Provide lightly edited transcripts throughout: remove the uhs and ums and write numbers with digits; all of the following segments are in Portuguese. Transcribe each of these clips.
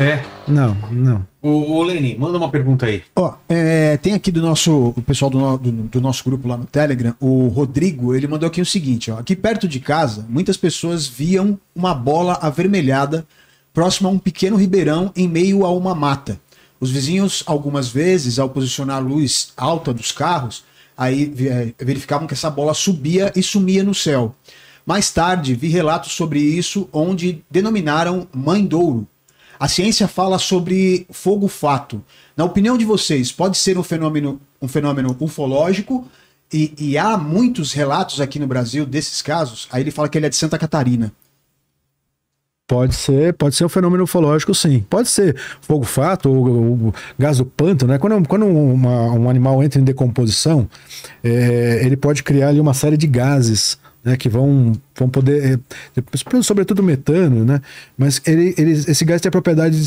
É. Não. Ô Leni, manda uma pergunta aí. Ó, tem aqui o pessoal do nosso grupo lá no Telegram, o Rodrigo, ele mandou aqui o seguinte, ó. Aqui perto de casa, muitas pessoas viam uma bola avermelhada próximo a um pequeno ribeirão em meio a uma mata. Os vizinhos, algumas vezes, ao posicionar a luz alta dos carros, aí verificavam que essa bola subia e sumia no céu. Mais tarde, vi relatos sobre isso, onde denominaram Mãe-douro. A ciência fala sobre fogo-fato. Na opinião de vocês, pode ser um fenômeno ufológico? E há muitos relatos aqui no Brasil desses casos. Aí ele fala que ele é de Santa Catarina. Pode ser um fenômeno ufológico, sim. Pode ser fogo-fato ou gás do pântano, né? Quando um animal entra em decomposição, ele pode criar ali uma série de gases, né, que vão poder, sobretudo metano, né? Mas esse gás tem a propriedade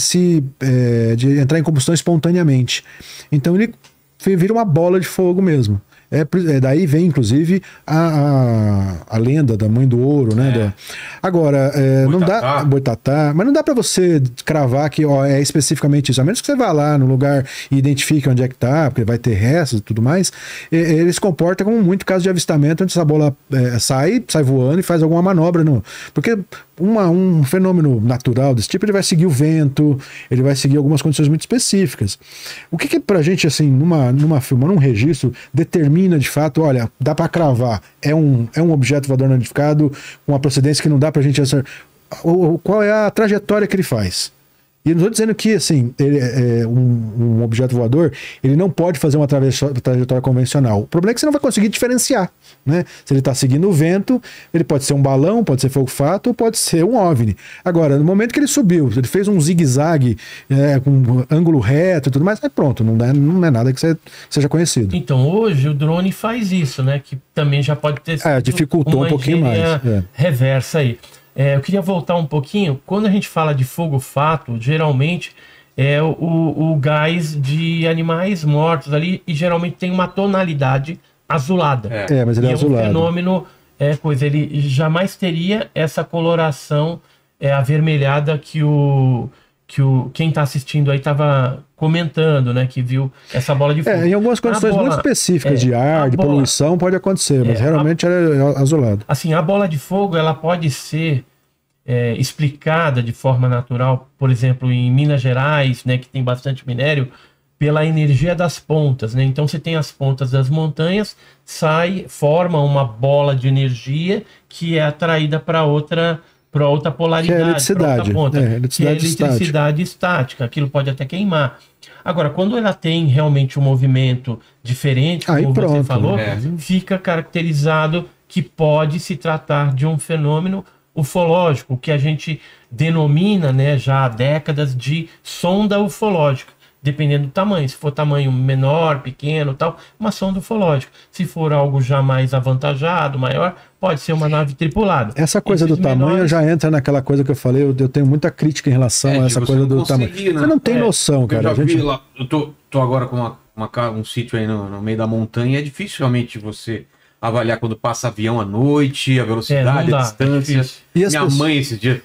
de entrar em combustão espontaneamente. Então ele vira uma bola de fogo mesmo. Daí vem, inclusive, a lenda da Mãe do Ouro, né? Agora, não dá... Boitatá. Mas não dá para você cravar que é especificamente isso. A menos que você vá lá no lugar e identifique onde é que tá, porque vai ter restos e tudo mais. Ele se comporta como muito caso de avistamento, onde essa bola sai voando e faz alguma manobra. Porque um fenômeno natural desse tipo, ele vai seguir o vento, ele vai seguir algumas condições muito específicas. O que pra gente, assim, num registro, determina de fato, olha, dá para cravar, é um objeto voador não identificado, com uma procedência que não dá pra gente acertar. Qual é a trajetória que ele faz? E eu não estou dizendo que, assim, um objeto voador, ele não pode fazer uma trajetória convencional. O problema é que você não vai conseguir diferenciar, né? Se ele está seguindo o vento, ele pode ser um balão, pode ser fogo-fato, ou pode ser um OVNI. Agora, no momento que ele subiu, ele fez um zigue-zague com ângulo reto e tudo mais, pronto, não é nada que seja conhecido. Então, hoje o drone faz isso, né? Que também já pode ter sido dificultou um pouquinho mais. Reversa aí. Eu queria voltar um pouquinho. Quando a gente fala de fogo-fato, geralmente é o gás de animais mortos ali, e geralmente tem uma tonalidade azulada. Mas ele é azulado. Um fenômeno, ele jamais teria essa coloração avermelhada que quem está assistindo aí estava comentando, né? Que viu essa bola de fogo. Em algumas condições muito específicas de ar, de poluição, pode acontecer, mas realmente é azulado. Assim, a bola de fogo, ela pode ser explicada de forma natural, por exemplo, em Minas Gerais, né? Que tem bastante minério, pela energia das pontas, né? Então você tem as pontas das montanhas, forma uma bola de energia que é atraída para outra polaridade, que é eletricidade, ponta, eletricidade estática. Aquilo pode até queimar. Agora, quando ela tem realmente um movimento diferente, como você falou, fica caracterizado que pode se tratar de um fenômeno ufológico, que a gente denomina, né, já há décadas, de sonda ufológica. Dependendo do tamanho, se for tamanho menor, pequeno, tal, uma sonda ufológica. Se for algo já mais avantajado, maior, pode ser uma nave tripulada. Essa coisa do tamanho já entra naquela coisa que eu falei, eu tenho muita crítica em relação a essa coisa do tamanho. Né? Você não tem noção, cara. Eu já vi lá, eu tô agora com um sítio aí no meio da montanha, é difícil realmente você avaliar quando passa avião à noite, a velocidade, a distância. Minha mãe esse dia,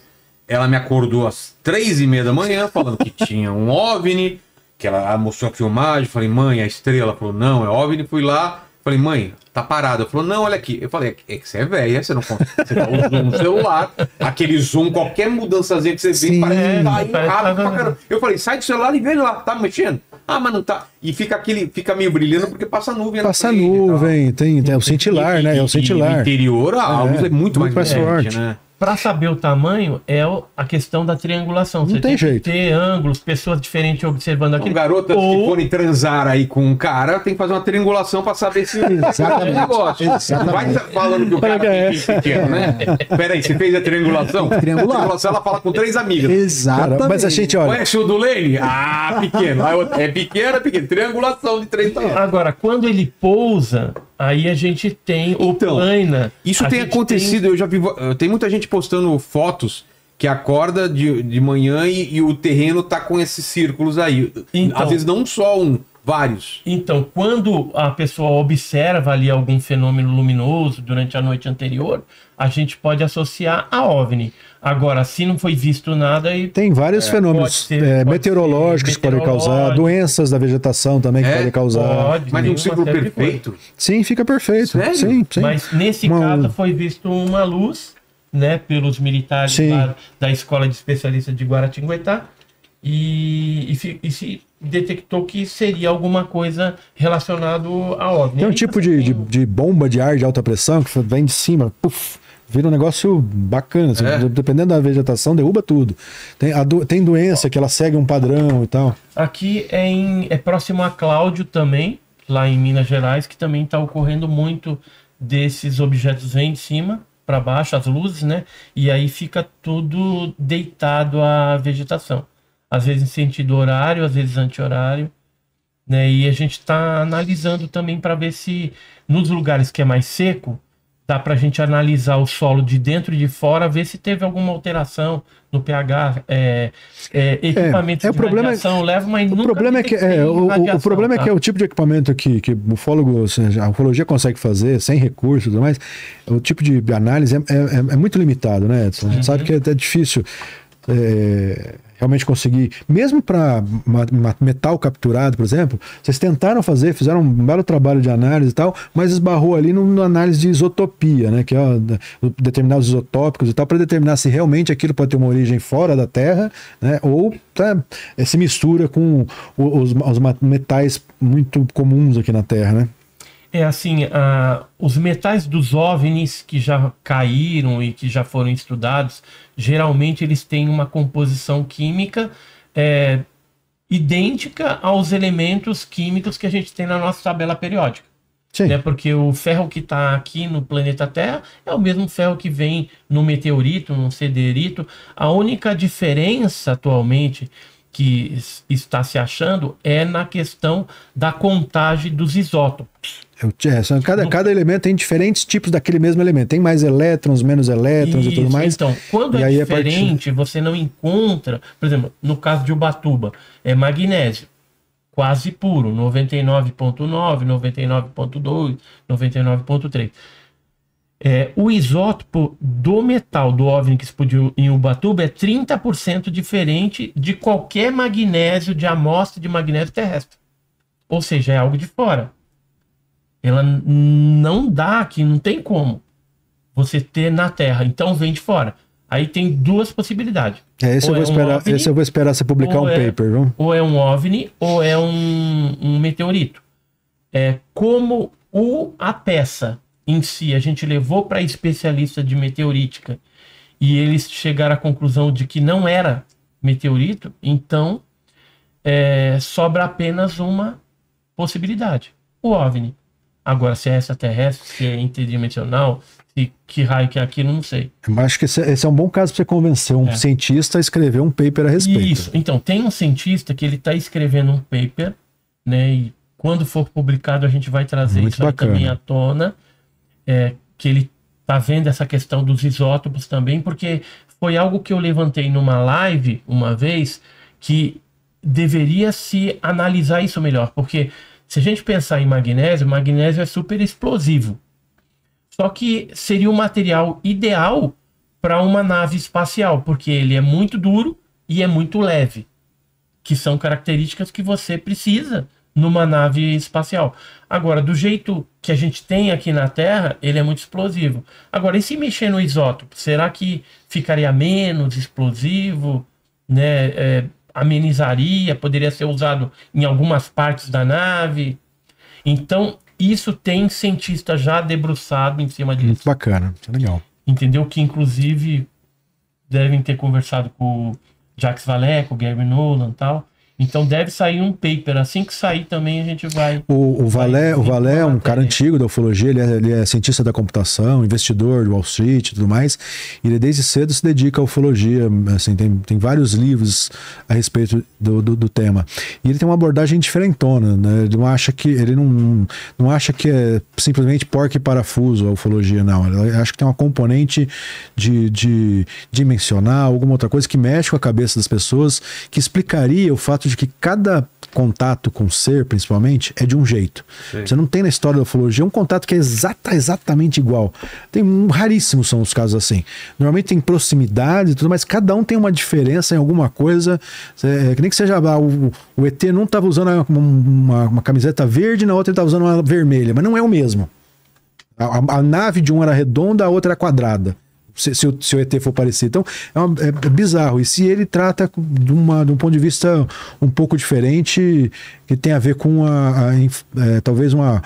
ela me acordou às 3h30 da manhã, falando que tinha um OVNI, que ela mostrou a filmagem, falei, mãe, a estrela, falou, não, é OVNI, fui lá, falei, mãe, tá parado, ela falou, não, olha aqui, eu falei, é que você é velha, você não consegue, você tá usando um celular, aquele zoom, qualquer mudançazinha que você vê, parece que tá aí rápido pra caramba. Eu falei, sai do celular e veja lá, tá mexendo? Ah, mas não tá, e fica meio brilhando porque passa nuvem. Passa nuvem, tem o cintilar, né, é o cintilar. No interior, a luz é muito mais forte, né? Para saber o tamanho é a questão da triangulação. Você tem jeito. Que ter ângulos, pessoas diferentes observando aquilo. Garotas que forem transar aí com um cara, tem que fazer uma triangulação para saber se exatamente. Não vai estar falando que o cara é pequeno, né? Peraí, você fez a triangulação? Triangulação, ela fala com 3 amigas. Exatamente. Cara, mas a gente, olha... Conhece o do Lene? Ah, pequeno. É pequeno. Triangulação de 3 tamanhos. Agora, quando ele pousa... Aí a gente tem o plana. Isso tem acontecido, eu já vi. Tem muita gente postando fotos que acorda de manhã e o terreno tá com esses círculos aí. Então, às vezes não só vários. Então, quando a pessoa observa ali algum fenômeno luminoso durante a noite anterior, a gente pode associar a OVNI. Agora, se não foi visto nada... Tem vários fenômenos meteorológicos que podem causar, doenças da vegetação também que podem causar. Mas não fica perfeito? Sim, fica perfeito. Sério? Sim. Mas nesse caso foi visto uma luz, né, pelos militares da Escola de Especialistas de Guaratinguetá, e se detectou que seria alguma coisa relacionada a OVNI. Tem um tipo de bomba de ar de alta pressão que vem de cima, vira um negócio bacana, assim, dependendo da vegetação, derruba tudo. Tem doença que ela segue um padrão e tal. Aqui é próximo a Cláudio também, lá em Minas Gerais, que também está ocorrendo muito desses objetos vêm de cima para baixo, as luzes, né? E aí fica tudo deitado à vegetação. Às vezes em sentido horário, às vezes anti-horário, né? E a gente está analisando também para ver se nos lugares que é mais seco, dá para a gente analisar o solo de dentro e de fora, ver se teve alguma alteração no pH, equipamento de radiação, leva uma o problema é que o problema é que é o tipo de equipamento que o ufólogo, a ufologia consegue fazer sem recursos e tudo mais, o tipo de análise é muito limitado, né, Edson? A gente sabe que é difícil realmente conseguir, mesmo para metal capturado, por exemplo, vocês tentaram fizeram um belo trabalho de análise e tal, mas esbarrou ali numa análise de isotopia, né, que é determinar os isotópicos e tal, para determinar se realmente aquilo pode ter uma origem fora da Terra, né, ou se mistura com os metais muito comuns aqui na Terra, né? Assim, os metais dos OVNIs que já caíram e que já foram estudados, geralmente eles têm uma composição química idêntica aos elementos químicos que a gente tem na nossa tabela periódica. Né? Porque o ferro que está aqui no planeta Terra é o mesmo ferro que vem no meteorito, no siderito. A única diferença atualmente que está se achando é na questão da contagem dos isótopos. Cada elemento tem diferentes tipos daquele mesmo elemento. Tem mais elétrons, menos elétrons e tudo mais. Então, quando é diferente, você não encontra... Por exemplo, no caso de Ubatuba, é magnésio, quase puro, 99,9, 99,2, 99,3. O isótopo do metal do OVNI que explodiu em Ubatuba é 30% diferente de qualquer magnésio, de amostra de magnésio terrestre. Ou seja, é algo de fora. Ela não dá aqui, não tem como você ter na Terra, então vem de fora. Aí tem duas possibilidades. Esse eu vou esperar você publicar um paper, viu? Ou é um OVNI ou é um meteorito. Como a peça em si a gente levou para especialista de meteorítica e eles chegaram à conclusão de que não era meteorito, então sobra apenas uma possibilidade: o OVNI. Agora, se é extraterrestre, se é interdimensional, que raio que é aquilo, não sei. Eu acho que esse é um bom caso para você convencer um cientista a escrever um paper a respeito. Isso. Então, tem um cientista que ele está escrevendo um paper, né? E quando for publicado a gente vai trazer isso aí também à tona, que ele está vendo essa questão dos isótopos também, porque foi algo que eu levantei numa live uma vez, que deveria se analisar isso melhor, porque se a gente pensar em magnésio, magnésio é super explosivo. Só que seria o material ideal para uma nave espacial, porque ele é muito duro e é muito leve, que são características que você precisa numa nave espacial. Agora, do jeito que a gente tem aqui na Terra, ele é muito explosivo. Agora, e se mexer no isótopo? Será que ficaria menos explosivo, né? Amenizaria, poderia ser usado em algumas partes da nave. Então, isso tem cientista já debruçado em cima disso. Muito bacana, isso é legal. Entendeu? Que, inclusive, devem ter conversado com o Jacques Vallée, com o Gary Nolan e tal. Então deve sair um paper. Assim que sair também a gente vai... O Vallée é um cara antigo da ufologia, ele é cientista da computação, investidor do Wall Street e tudo mais. E ele desde cedo se dedica à ufologia, assim, tem vários livros a respeito do tema. E ele tem uma abordagem diferentona, né? Ele não acha que é simplesmente porca e parafuso a ufologia, não. Ele acha que tem uma componente de dimensional, alguma outra coisa que mexe com a cabeça das pessoas, que explicaria o fato de que cada contato com o ser, principalmente, é de um jeito. Sim. Você não tem na história da ufologia um contato que é exatamente igual. Raríssimos são os casos assim. Normalmente tem proximidade e tudo, mas cada um tem uma diferença em alguma coisa. Que nem que seja o ET não estava usando uma camiseta verde, na outra ele estava usando uma vermelha, mas não é o mesmo. A nave de um era redonda, a outra era quadrada. Se o ET for parecido. Então, é bizarro. E se ele trata de um ponto de vista um pouco diferente, que tem a ver com talvez uma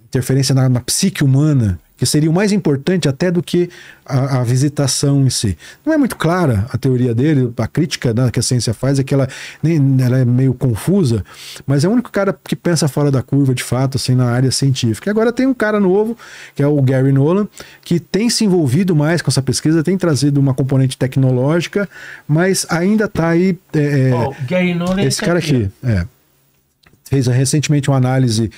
interferência na psique humana, que seria o mais importante até do que a visitação em si. Não é muito clara a teoria dele, a crítica, né, que a ciência faz é que ela é meio confusa, mas é o único cara que pensa fora da curva, de fato, assim, na área científica. E agora tem um cara novo, que é o Gary Nolan, que tem se envolvido mais com essa pesquisa, tem trazido uma componente tecnológica, mas ainda está aí... Gary Nolan esse cara aqui. Fez recentemente uma análise...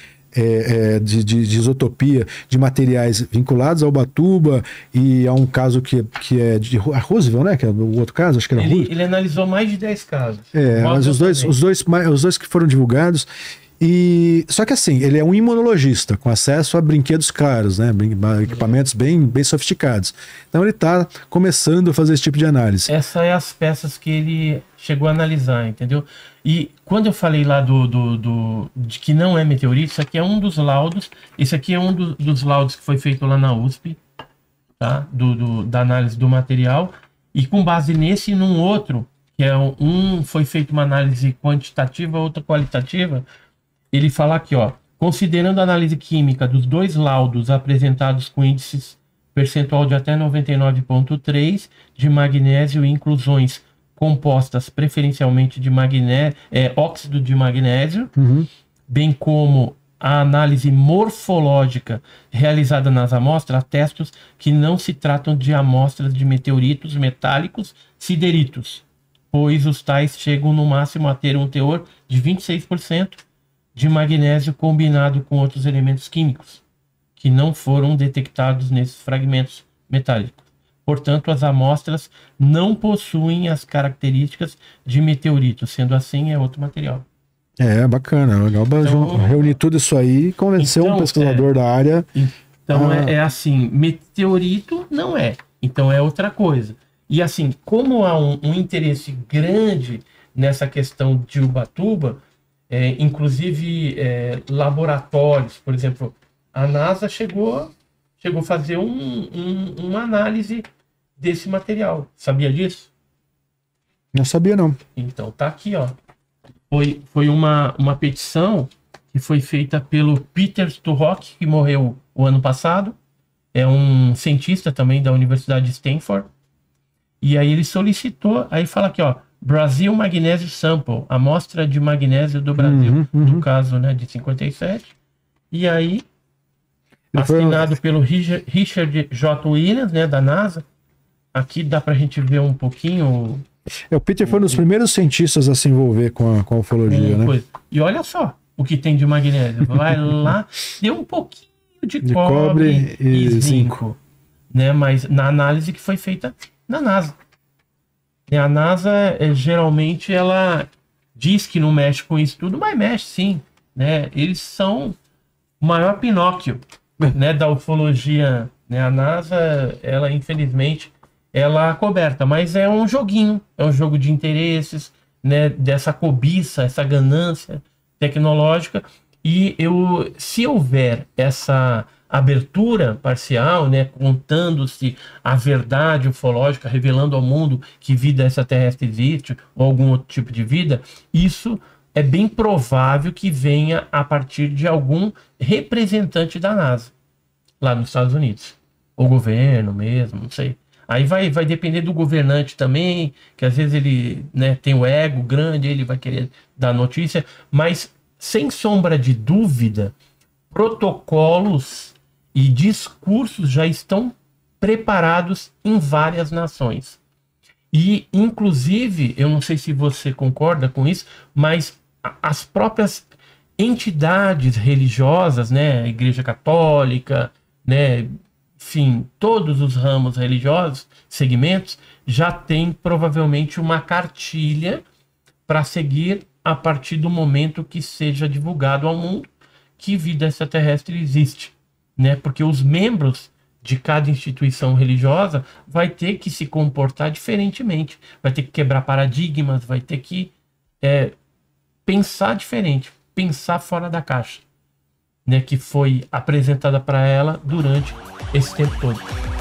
de isotopia de materiais vinculados ao Ubatuba e a um caso que é de Roosevelt, né? Que é o outro caso, acho que era Roosevelt. Ele analisou mais de 10 casos. Mas os dois que foram divulgados. Só que assim, ele é um imunologista com acesso a brinquedos caros, né? Equipamentos bem sofisticados. Então ele está começando a fazer esse tipo de análise. Essas são as peças que ele chegou a analisar, entendeu? E quando eu falei lá de que não é meteorito, isso aqui é um dos laudos. Esse aqui é um dos laudos que foi feito lá na USP, tá? Da análise do material. E com base nesse e num outro, que é foi feita uma análise quantitativa, outra qualitativa. Ele fala aqui, ó, considerando a análise química dos dois laudos apresentados com índices percentual de até 99,3 de magnésio e inclusões compostas preferencialmente de óxido de magnésio, bem como a análise morfológica realizada nas amostras, atestam que não se tratam de amostras de meteoritos metálicos sideritos, pois os tais chegam no máximo a ter um teor de 26% de magnésio combinado com outros elementos químicos, que não foram detectados nesses fragmentos metálicos. Portanto, as amostras não possuem as características de meteorito, sendo assim, é outro material. Bacana. Legal reunir tudo isso aí e convencer um pesquisador da área. Então, é assim, meteorito não é. Então, é outra coisa. E assim, como há um interesse grande nessa questão de Ubatuba, inclusive laboratórios, por exemplo, a NASA chegou a fazer uma análise desse material. Sabia disso? Não sabia, não. Então tá aqui, ó. Foi uma petição que foi feita pelo Peter Sturrock, que morreu o ano passado. É um cientista também da Universidade de Stanford. E aí ele solicitou, aí fala aqui, ó, Brasil Magnésio Sample, amostra de magnésio do Brasil, no caso, né, de 57. E aí, assinado pelo Richard J. Williams, né, da NASA. Aqui dá pra gente ver um pouquinho... O Peter foi um dos primeiros cientistas a se envolver com a ufologia, né? Coisa. E olha só o que tem de magnésio. Vai lá, deu um pouquinho de cobre e zinco. Né, mas na análise que foi feita na NASA. A NASA, geralmente, ela diz que não mexe com isso tudo, mas mexe sim. Né? Eles são o maior Pinóquio, né, da ufologia. Né? A NASA, ela, infelizmente, ela é coberta, mas é um joguinho, é um jogo de interesses, né, dessa cobiça, essa ganância tecnológica. E se houver essa abertura parcial, né, contando-se a verdade ufológica, revelando ao mundo que vida extraterrestre existe ou algum outro tipo de vida, isso é bem provável que venha a partir de algum representante da NASA, lá nos Estados Unidos. Ou governo mesmo, não sei. Aí vai depender do governante também, que às vezes ele, né, tem o ego grande, ele vai querer dar notícia, mas sem sombra de dúvida, protocolos e discursos já estão preparados em várias nações. E, inclusive, eu não sei se você concorda com isso, mas as próprias entidades religiosas, né, a Igreja Católica, né, enfim, todos os ramos religiosos, segmentos, já tem provavelmente uma cartilha para seguir a partir do momento que seja divulgado ao mundo que vida extraterrestre existe, né? Porque os membros de cada instituição religiosa vai ter que se comportar diferentemente, vai ter que quebrar paradigmas, vai ter que pensar diferente, pensar fora da caixa, né? Que foi apresentada para ela durante esse tempo todo.